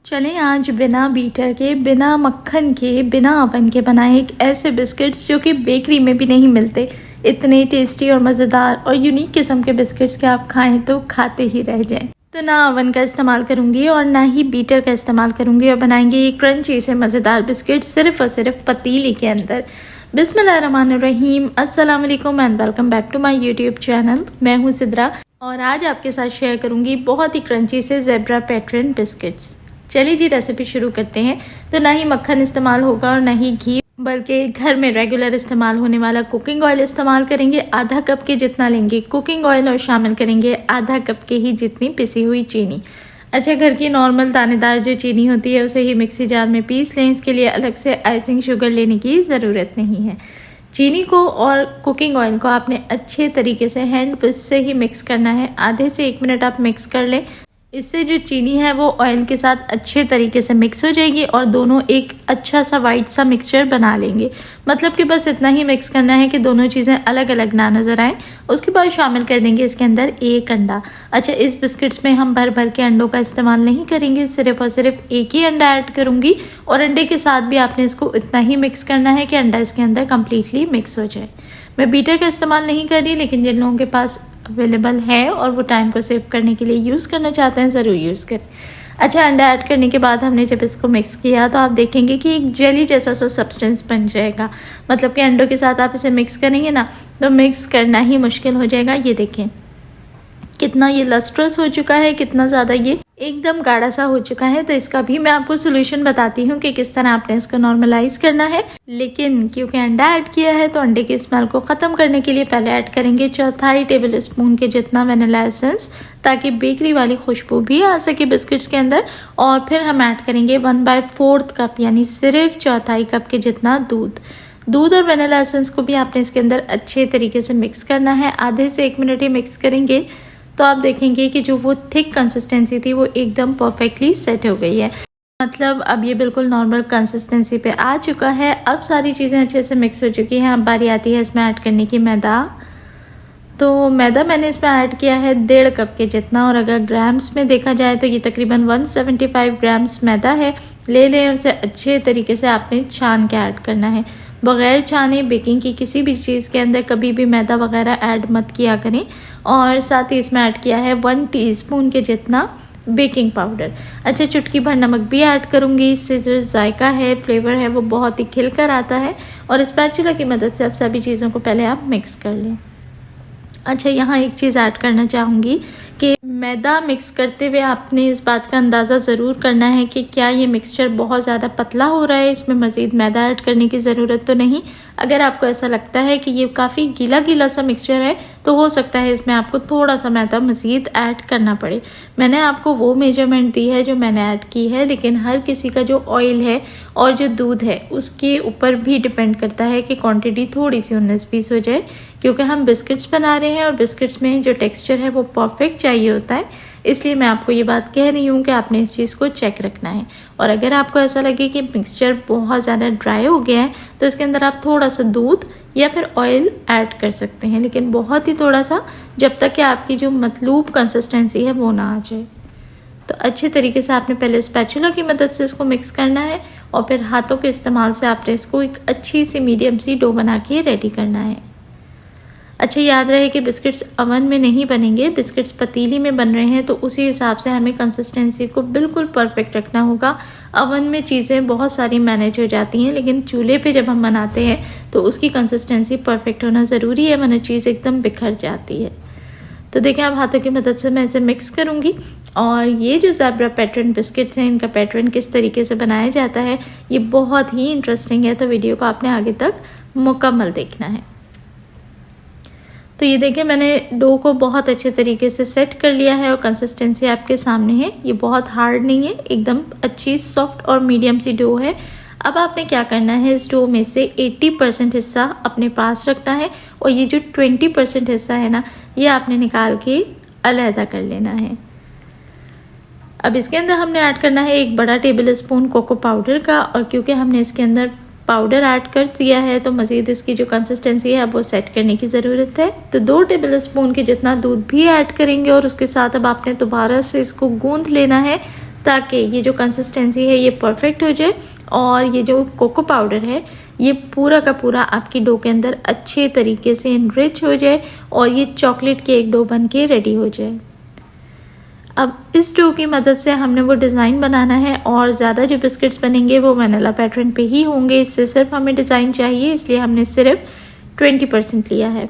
चलें आज बिना बीटर के, बिना मक्खन के, बिना ओवन के बनाए एक ऐसे बिस्किट्स जो कि बेकरी में भी नहीं मिलते। इतने टेस्टी और मज़ेदार और यूनिक किस्म के बिस्किट्स के आप खाएं तो खाते ही रह जाएं। तो ना ओवन का इस्तेमाल करूंगी और ना ही बीटर का इस्तेमाल करूंगी और बनाएंगे ये क्रंची से मज़ेदार बिस्किट सिर्फ़ और सिर्फ पतीली के अंदर। बिस्मिल्लाहिर्रहमानिर्रहीम, अस्सलाम वालेकुम and welcome back to my YouTube channel. मैं हूँ सिद्रा और आज आपके साथ शेयर करूंगी बहुत ही क्रंची से ज़ेब्रा पैटर्न बिस्किट्स। चलिए जी रेसिपी शुरू करते हैं। तो ना ही मक्खन इस्तेमाल होगा और ना ही घी, बल्कि घर में रेगुलर इस्तेमाल होने वाला कुकिंग ऑयल इस्तेमाल करेंगे। आधा कप के जितना लेंगे कुकिंग ऑयल और शामिल करेंगे आधा कप के ही जितनी पिसी हुई चीनी। अच्छा, घर की नॉर्मल दानेदार जो चीनी होती है उसे ही मिक्सी जार में पीस लें। इसके लिए अलग से आइसिंग शुगर लेने की ज़रूरत नहीं है। चीनी को और कुकिंग ऑयल को आपने अच्छे तरीके से हैंड विस्क से ही मिक्स करना है। आधे से 1 मिनट आप मिक्स कर लें। इससे जो चीनी है वो ऑयल के साथ अच्छे तरीके से मिक्स हो जाएगी और दोनों एक अच्छा सा वाइट सा मिक्सचर बना लेंगे। मतलब कि बस इतना ही मिक्स करना है कि दोनों चीज़ें अलग अलग ना नज़र आएँ। उसके बाद शामिल कर देंगे इसके अंदर 1 अंडा। अच्छा, इस बिस्किट्स में हम भर भर के अंडों का इस्तेमाल नहीं करेंगे, सिर्फ और सिर्फ 1 ही अंडा ऐड करूँगी और अंडे के साथ भी आपने इसको इतना ही मिक्स करना है कि अंडा इसके अंदर कम्प्लीटली मिक्स हो जाए। मैं बीटर का इस्तेमाल नहीं कर रही, लेकिन जिन लोगों के पास अवेलेबल है और वो टाइम को सेव करने के लिए यूज़ करना चाहते हैं ज़रूर यूज़ करें। अच्छा, अंडा ऐड करने के बाद हमने जब इसको मिक्स किया तो आप देखेंगे कि एक जेली जैसा सा सब्सटेंस बन जाएगा। मतलब कि अंडों के साथ आप इसे मिक्स करेंगे ना तो मिक्स करना ही मुश्किल हो जाएगा। ये देखें कितना ये लस्ट्रस हो चुका है, कितना ज़्यादा ये एकदम गाढ़ा सा हो चुका है। तो इसका भी मैं आपको सोल्यूशन बताती हूँ कि किस तरह आपने इसको नॉर्मलाइज करना है। लेकिन क्योंकि अंडा ऐड किया है तो अंडे की स्मेल को ख़त्म करने के लिए पहले ऐड करेंगे 1/4 टेबल स्पून के जितना वनीला एसेंस, ताकि बेकरी वाली खुशबू भी आ सके बिस्किट्स के अंदर। और फिर हम ऐड करेंगे 1/4 कप यानी सिर्फ 1/4 कप के जितना दूध और वनीला एसेंस को भी आपने इसके अंदर अच्छे तरीके से मिक्स करना है। आधे से 1 मिनट ही मिक्स करेंगे तो आप देखेंगे कि जो वो थिक कंसिस्टेंसी थी वो एकदम परफेक्टली सेट हो गई है। मतलब अब ये बिल्कुल नॉर्मल कंसिस्टेंसी पे आ चुका है। अब सारी चीज़ें अच्छे से मिक्स हो चुकी हैं। अब बारी आती है इसमें ऐड करने की मैदा। तो मैदा मैंने इसमें ऐड किया है 1.5 कप के जितना, और अगर ग्राम्स में देखा जाए तो ये तकरीबन 175 ग्राम्स मैदा है। ले लें, उसे अच्छे तरीके से आपने छान के ऐड करना है। बग़ैर छाने बेकिंग की किसी भी चीज़ के अंदर कभी भी मैदा वगैरह ऐड मत किया करें। और साथ ही इसमें ऐड किया है 1 टीस्पून के जितना बेकिंग पाउडर। अच्छा, चुटकी भर नमक भी ऐड करूँगी। इससे जो जायका है, फ्लेवर है, वो बहुत ही खिलकर आता है। और स्पैचुला की मदद से अब सभी चीज़ों को पहले आप मिक्स कर लें। अच्छा, यहाँ एक चीज़ ऐड करना चाहूँगी कि मैदा मिक्स करते हुए आपने इस बात का अंदाज़ा ज़रूर करना है कि क्या ये मिक्सचर बहुत ज़्यादा पतला हो रहा है, इसमें मज़ीद मैदा ऐड करने की ज़रूरत तो नहीं। अगर आपको ऐसा लगता है कि ये काफ़ी गीला गीला सा मिक्सचर है तो हो सकता है इसमें आपको थोड़ा सा मैदा मज़ीद ऐड करना पड़े। मैंने आपको वो मेजरमेंट दी है जो मैंने ऐड की है, लेकिन हर किसी का जो ऑयल है और जो दूध है उसके ऊपर भी डिपेंड करता है कि क्वांटिटी थोड़ी सी 19-20 हो जाए, क्योंकि हम बिस्किट्स बना रहे हैं और बिस्किट्स में जो टेक्सचर है वो परफेक्ट चाहिए होता है। इसलिए मैं आपको ये बात कह रही हूँ कि आपने इस चीज़ को चेक रखना है। और अगर आपको ऐसा लगे कि मिक्सचर बहुत ज़्यादा ड्राई हो गया है तो इसके अंदर आप थोड़ा सा दूध या फिर ऑयल ऐड कर सकते हैं, लेकिन बहुत ही थोड़ा सा, जब तक कि आपकी जो मतलूब कंसिस्टेंसी है वो ना आ जाए। तो अच्छे तरीके से आपने पहले स्पैचुला की मदद से इसको मिक्स करना है और फिर हाथों के इस्तेमाल से आपने इसको एक अच्छी सी मीडियम सी डो बना के रेडी करना है। अच्छा, याद रहे कि बिस्किट्स अवन में नहीं बनेंगे, बिस्किट्स पतीली में बन रहे हैं, तो उसी हिसाब से हमें कंसिस्टेंसी को बिल्कुल परफेक्ट रखना होगा। अवन में चीज़ें बहुत सारी मैनेज हो जाती हैं, लेकिन चूल्हे पे जब हम बनाते हैं तो उसकी कंसिस्टेंसी परफेक्ट होना ज़रूरी है, वरना चीज़ एकदम बिखर जाती है। तो देखें, अब हाथों की मदद से मैं इसे मिक्स करूँगी। और ये जो ज़ेब्रा पैटर्न बिस्किट्स हैं, इनका पैटर्न किस तरीके से बनाया जाता है ये बहुत ही इंटरेस्टिंग है, तो वीडियो को आपने आगे तक मुकम्मल देखना है। तो ये देखें, मैंने डो को बहुत अच्छे तरीके से सेट कर लिया है और कंसिस्टेंसी आपके सामने है। ये बहुत हार्ड नहीं है, एकदम अच्छी सॉफ्ट और मीडियम सी डो है। अब आपने क्या करना है, इस डो में से 80% हिस्सा अपने पास रखना है और ये जो 20% हिस्सा है ना, ये आपने निकाल के अलहदा कर लेना है। अब इसके अंदर हमने ऐड करना है 1 बड़ा टेबल स्पून कोको पाउडर का, और क्योंकि हमने इसके अंदर पाउडर ऐड कर दिया है तो मज़ीद इसकी जो कंसिस्टेंसी है अब वो सेट करने की ज़रूरत है। तो 2 टेबल स्पून के जितना दूध भी ऐड करेंगे और उसके साथ अब आपने दोबारा से इसको गूंद लेना है ताकि ये जो कंसिस्टेंसी है ये परफेक्ट हो जाए और ये जो कोको पाउडर है ये पूरा का पूरा आपकी डो के अंदर अच्छे तरीके से इनरिच हो जाए और ये चॉकलेट केक डो बन के रेडी हो जाए। अब इस डो की मदद से हमने वो डिज़ाइन बनाना है और ज़्यादा जो बिस्किट्स बनेंगे वो वनीला पैटर्न पे ही होंगे। इससे सिर्फ हमें डिज़ाइन चाहिए, इसलिए हमने सिर्फ 20% लिया है।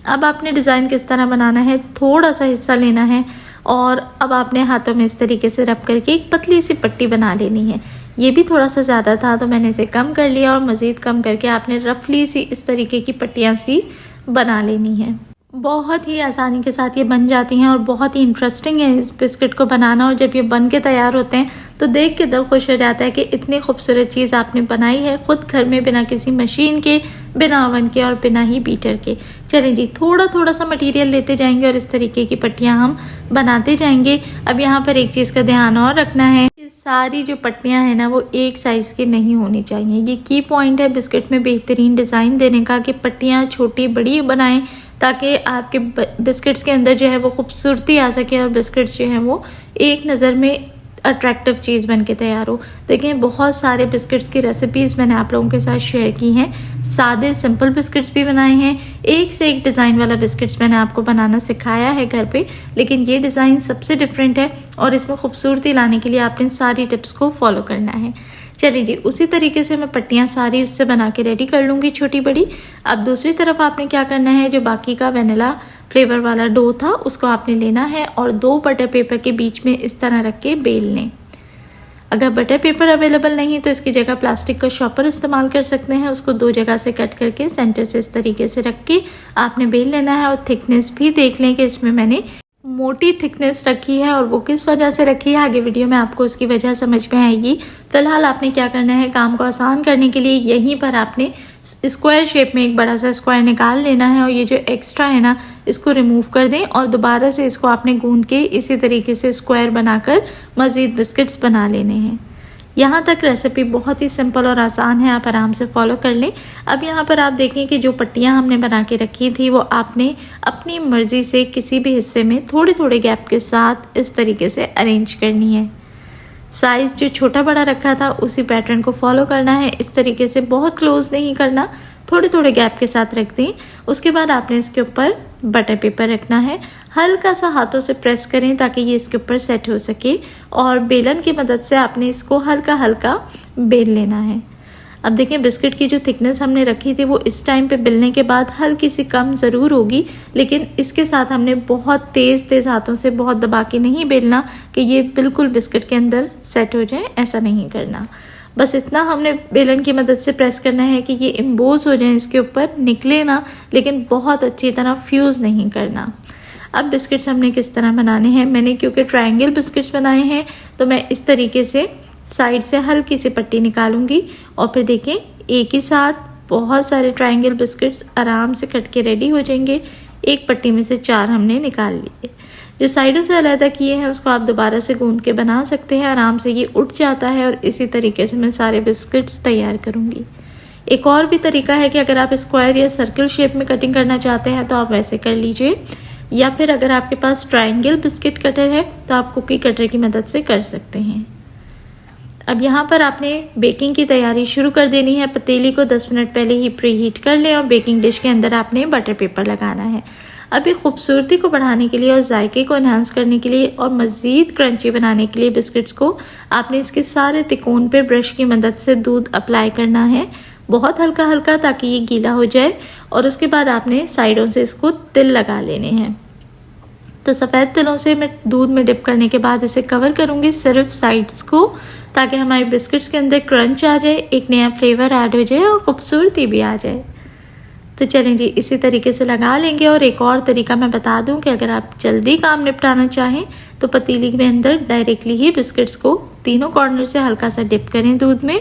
अब आपने डिज़ाइन किस तरह बनाना है, थोड़ा सा हिस्सा लेना है और अब आपने हाथों में इस तरीके से रब करके एक पतली सी पट्टी बना लेनी है। ये भी थोड़ा सा ज़्यादा था तो मैंने इसे कम कर लिया और मज़ीद कम करके आपने रफली सी इस तरीके की पट्टियाँ सी बना लेनी है। बहुत ही आसानी के साथ ये बन जाती हैं और बहुत ही इंटरेस्टिंग है इस बिस्किट को बनाना। और जब ये बन के तैयार होते हैं तो देख के दिल खुश हो जाता है कि इतनी खूबसूरत चीज़ आपने बनाई है खुद घर में, बिना किसी मशीन के, बिना ओवन के और बिना ही बीटर के। चलें जी, थोड़ा थोड़ा सा मटेरियल लेते जाएंगे और इस तरीके की पट्टियाँ हम बनाते जाएंगे। अब यहाँ पर एक चीज़ का ध्यान और रखना है, सारी जो पट्टियाँ हैं ना वो एक साइज़ की नहीं होनी चाहिए। ये की पॉइंट है बिस्किट में बेहतरीन डिज़ाइन देने का कि पट्टियाँ छोटी बड़ी बनाएं ताकि आपके बिस्किट्स के अंदर जो है वो खूबसूरती आ सके और बिस्किट्स जो हैं वो एक नज़र में अट्रैक्टिव चीज़ बन के तैयार हो। देखें, बहुत सारे बिस्किट्स की रेसिपीज़ मैंने आप लोगों के साथ शेयर की हैं। सादे सिंपल बिस्किट्स भी बनाए हैं, एक से एक डिज़ाइन वाला बिस्किट्स मैंने आपको बनाना सिखाया है घर पे, लेकिन ये डिज़ाइन सबसे डिफरेंट है और इसमें खूबसूरती लाने के लिए आपने सारी टिप्स को फॉलो करना है। चलिए जी, उसी तरीके से मैं पट्टियाँ सारी उससे बना के रेडी कर लूँगी छोटी बड़ी। अब दूसरी तरफ आपने क्या करना है, जो बाकी का वेनिला फ्लेवर वाला डो था उसको आपने लेना है और 2 बटर पेपर के बीच में इस तरह रख के बेल लें। अगर बटर पेपर अवेलेबल नहीं तो इसकी जगह प्लास्टिक का शॉपर इस्तेमाल कर सकते हैं। उसको 2 जगह से कट करके सेंटर से इस तरीके से रख के आपने बेल लेना है और थिकनेस भी देख लें कि इसमें मैंने मोटी थिकनेस रखी है और वो किस वजह से रखी है, आगे वीडियो में आपको उसकी वजह समझ में आएगी। फिलहाल आपने क्या करना है, काम को आसान करने के लिए यहीं पर आपने स्क्वायर शेप में एक बड़ा सा स्क्वायर निकाल लेना है और ये जो एक्स्ट्रा है ना इसको रिमूव कर दें और दोबारा से इसको आपने गूंद के इसी तरीके से स्क्वायर बनाकर मज़ीद बिस्किट्स बना लेने हैं। यहाँ तक रेसिपी बहुत ही सिंपल और आसान है, आप आराम से फॉलो कर लें। अब यहाँ पर आप देखें कि जो पट्टियाँ हमने बना के रखी थी वो आपने अपनी मर्ज़ी से किसी भी हिस्से में थोड़े थोड़े गैप के साथ इस तरीके से अरेंज करनी है। साइज़ जो छोटा बड़ा रखा था उसी पैटर्न को फॉलो करना है। इस तरीके से बहुत क्लोज नहीं करना, थोड़े थोड़े गैप के साथ रख दें। उसके बाद आपने इसके ऊपर बटर पेपर रखना है, हल्का सा हाथों से प्रेस करें ताकि ये इसके ऊपर सेट हो सके और बेलन की मदद से आपने इसको हल्का हल्का बेल लेना है। अब देखें, बिस्किट की जो थिकनेस हमने रखी थी वो इस टाइम पे बेलने के बाद हल्की सी कम ज़रूर होगी, लेकिन इसके साथ हमने बहुत तेज़ हाथों से बहुत दबा के नहीं बेलना कि ये बिल्कुल बिस्किट के अंदर सेट हो जाए, ऐसा नहीं करना। बस इतना हमने बेलन की मदद से प्रेस करना है कि ये इम्बोज हो जाए इसके ऊपर, निकले ना, लेकिन बहुत अच्छी तरह फ्यूज़ नहीं करना। अब बिस्किट्स हमने किस तरह बनाने हैं, मैंने क्योंकि ट्रायंगल बिस्किट्स बनाए हैं तो मैं इस तरीके से साइड से हल्की सी पट्टी निकालूंगी और फिर देखें एक ही साथ बहुत सारे ट्रायंगल बिस्किट्स आराम से कट के रेडी हो जाएंगे। एक पट्टी में से 4 हमने निकाल लिए। जो साइडों से अलग किए हैं उसको आप दोबारा से गूंद के बना सकते हैं, आराम से ये उठ जाता है और इसी तरीके से मैं सारे बिस्किट्स तैयार करूँगी। एक और भी तरीका है कि अगर आप स्क्वायर या सर्कल शेप में कटिंग करना चाहते हैं तो आप वैसे कर लीजिए, या फिर अगर आपके पास ट्रायंगल बिस्किट कटर है तो आप कुकी कटर की मदद से कर सकते हैं। अब यहाँ पर आपने बेकिंग की तैयारी शुरू कर देनी है। पतीली को 10 मिनट पहले ही प्री हीट कर लें और बेकिंग डिश के अंदर आपने बटर पेपर लगाना है। अभी खूबसूरती को बढ़ाने के लिए और जायके को एनहांस करने के लिए और मज़ीद क्रंची बनाने के लिए बिस्किट्स को आपने इसके सारे तिकोन पे ब्रश की मदद से दूध अप्लाई करना है, बहुत हल्का हल्का, ताकि ये गीला हो जाए। और उसके बाद आपने साइडों से इसको तिल लगा लेने हैं। तो सफ़ेद तिलों से मैं दूध में डिप करने के बाद इसे कवर करूँगी सिर्फ साइड्स को, ताकि हमारे बिस्किट्स के अंदर क्रंच आ जाए, एक नया फ्लेवर ऐड हो जाए और ख़ूबसूरती भी आ जाए। तो चलें जी, इसी तरीके से लगा लेंगे। और एक और तरीका मैं बता दूं कि अगर आप जल्दी काम निपटाना चाहें तो पतीली के अंदर डायरेक्टली ही बिस्किट्स को तीनों कॉर्नर से हल्का सा डिप करें दूध में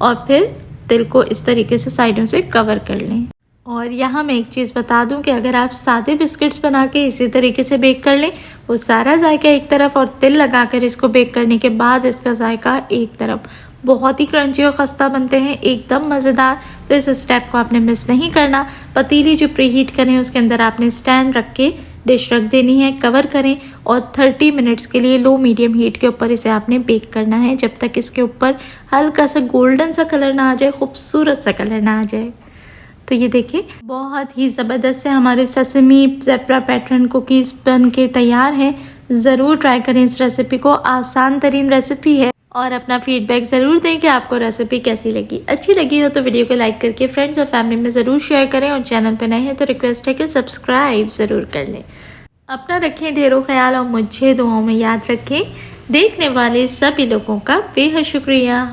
और फिर तिल को इस तरीके से साइडों से कवर कर लें। और यहाँ मैं एक चीज़ बता दूं कि अगर आप सादे बिस्किट्स बना के इसी तरीके से बेक कर लें, वो सारा जायका एक तरफ और तिल लगाकर इसको बेक करने के बाद इसका जायका एक तरफ, बहुत ही क्रंची और खस्ता बनते हैं, एकदम मज़ेदार। तो इस स्टेप को आपने मिस नहीं करना। पतीली जो प्री हीट करें उसके अंदर आपने स्टैंड रख के डिश रख देनी है, कवर करें और 30 मिनट्स के लिए लो मीडियम हीट के ऊपर इसे आपने बेक करना है, जब तक इसके ऊपर हल्का सा गोल्डन सा कलर ना आ जाए, खूबसूरत सा कलर ना आ जाए। तो ये देखिए बहुत ही ज़बरदस्त से हमारे सेसमी ज़ेब्रा पैटर्न कुकीज़ बन के तैयार हैं। ज़रूर ट्राई करें इस रेसिपी को, आसान तरीन रेसिपी है और अपना फीडबैक ज़रूर दें कि आपको रेसिपी कैसी लगी। अच्छी लगी हो तो वीडियो को लाइक करके फ्रेंड्स और फैमिली में ज़रूर शेयर करें और चैनल पर नए हैं तो रिक्वेस्ट है कि सब्सक्राइब ज़रूर कर लें। अपना रखें ढेरों ख्याल और मुझे दुआओं में याद रखें। देखने वाले सभी लोगों का बेहद शुक्रिया।